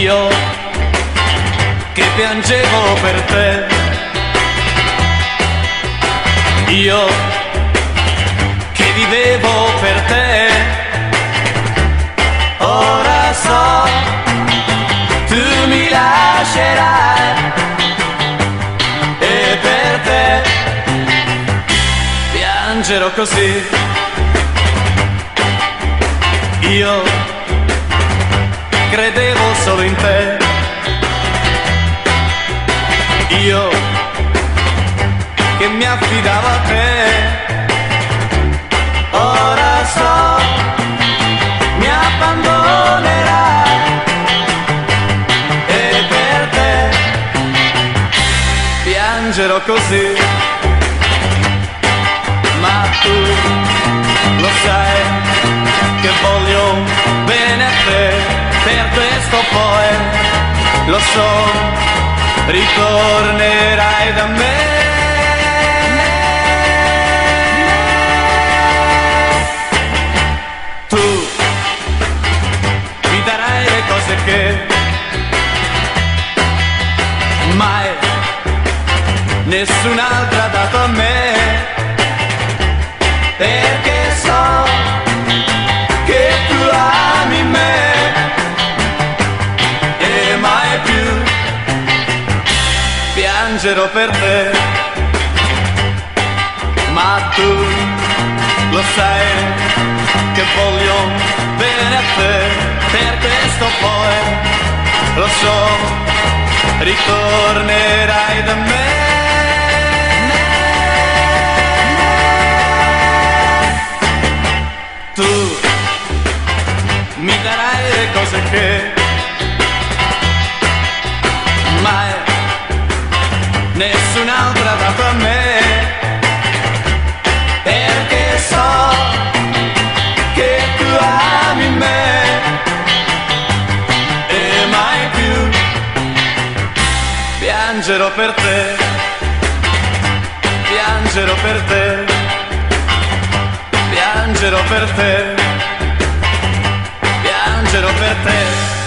Io che piangevo per te, io che vivevo per te, ora so, tu mi lascerai e per te piangerò così. Io credevo solo in te, io che mi affidavo a te, ora so, mi abbandonerai e per te piangerò così. Ma tu lo sai che voglio bene a te, per questo poi lo so, ritornerai da me. Tu mi darai le cose che mai nessun'altra ha dato a me, perché so che tu ami me e mai più piangerò per te. Ma tu lo sai che voglio bene a te, per questo poi lo so, ritornerai da me. Tu mi darai le cose che mai nessun'altra ha dato a me, perché so che tu ami me e mai più piangerò per te, piangerò per te, piangerò per te, piangerò per te.